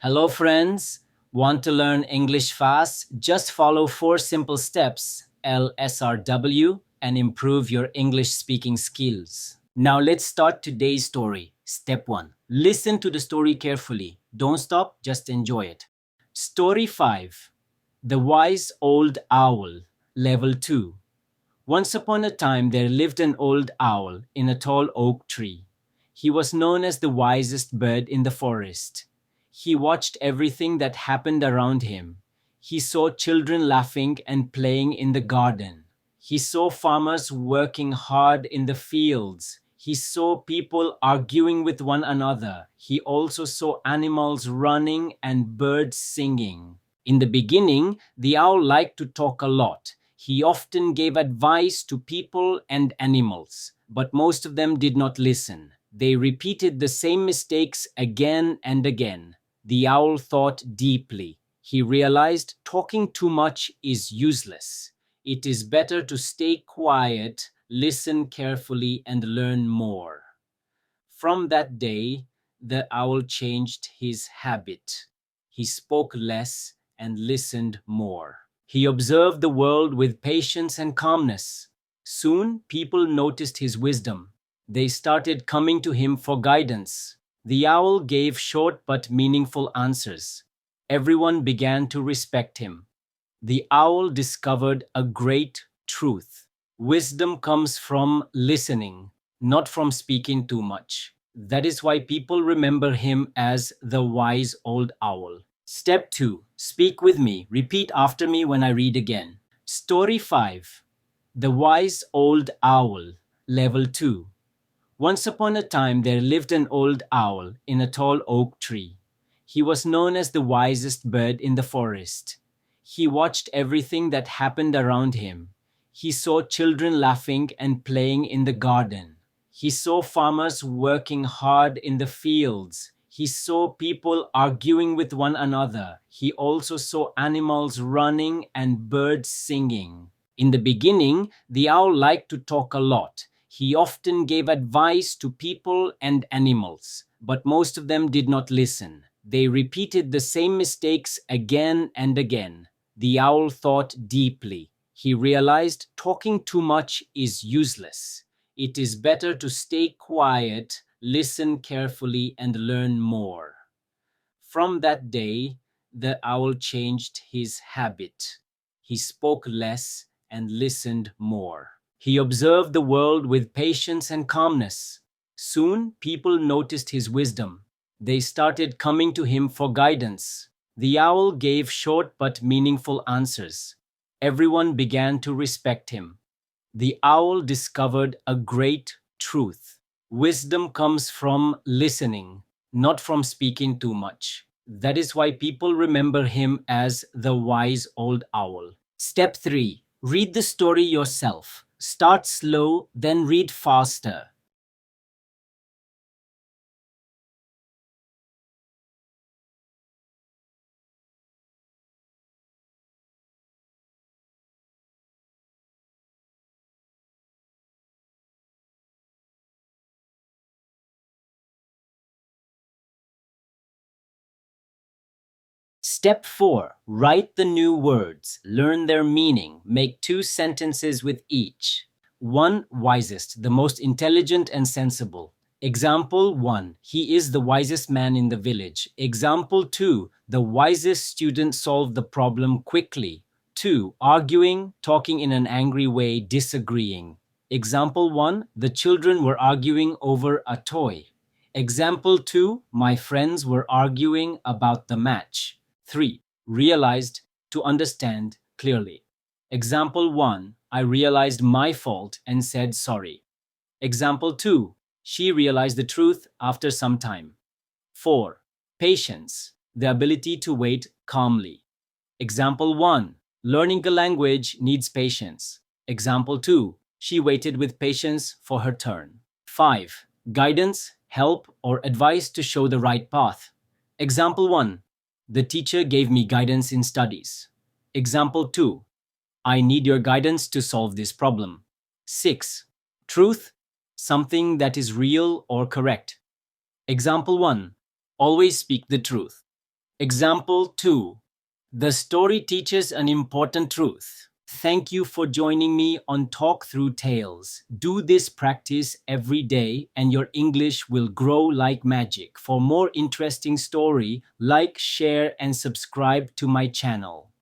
Hello, friends. Want to learn English fast? Just follow four simple steps, LSRW, and improve your English speaking skills. Now, let's start today's story. Step 1. Listen to the story carefully. Don't stop, just enjoy it. Story 5. The Wise Old Owl, Level 2. Once upon a time, there lived an old owl in a tall oak tree. He was known as the wisest bird in the forest. He watched everything that happened around him. He saw children laughing and playing in the garden. He saw farmers working hard in the fields. He saw people arguing with one another. He also saw animals running and birds singing. In the beginning, the owl liked to talk a lot. He often gave advice to people and animals, but most of them did not listen. They repeated the same mistakes again and again. The owl thought deeply. He realized talking too much is useless. It is better to stay quiet, listen carefully, and learn more. From that day, the owl changed his habit. He spoke less and listened more. He observed the world with patience and calmness. Soon, people noticed his wisdom. They started coming to him for guidance. The owl gave short but meaningful answers. Everyone began to respect him. The owl discovered a great truth. Wisdom comes from listening, not from speaking too much. That is why people remember him as the wise old owl. Step 2. Speak with me. Repeat after me when I read again. Story 5. The Wise Old Owl, Level 2. Once upon a time, there lived an old owl in a tall oak tree. He was known as the wisest bird in the forest. He watched everything that happened around him. He saw children laughing and playing in the garden. He saw farmers working hard in the fields. He saw people arguing with one another. He also saw animals running and birds singing. In the beginning, the owl liked to talk a lot. He often gave advice to people and animals, but most of them did not listen. They repeated the same mistakes again and again. The owl thought deeply. He realized talking too much is useless. It is better to stay quiet, listen carefully, and learn more. From that day, the owl changed his habit. He spoke less and listened more. He observed the world with patience and calmness. Soon, people noticed his wisdom. They started coming to him for guidance. The owl gave short but meaningful answers. Everyone began to respect him. The owl discovered a great truth. Wisdom comes from listening, not from speaking too much. That is why people remember him as the wise old owl. Step 3. Read the story yourself. Start slow, then read faster. Step 4. Write the new words. Learn their meaning. Make 2 sentences with each. 1. Wisest, the most intelligent and sensible. Example 1. He is the wisest man in the village. Example 2. The wisest student solved the problem quickly. 2. Arguing, talking in an angry way, disagreeing. Example 1. The children were arguing over a toy. Example 2. My friends were arguing about the match. 3. Realized, to understand clearly. Example 1. I realized my fault and said sorry. Example 2. She realized the truth after some time. 4. Patience, the ability to wait calmly. Example 1. Learning a language needs patience. Example 2. She waited with patience for her turn. 5. Guidance, help, or advice to show the right path. Example 1. The teacher gave me guidance in studies. Example 2. I need your guidance to solve this problem. 6. Truth, something that is real or correct. Example 1. Always speak the truth. Example 2. The story teaches an important truth. Thank you for joining me on Talk Through Tales. Do this practice every day and your English will grow like magic. For more interesting story, like, share and subscribe to my channel.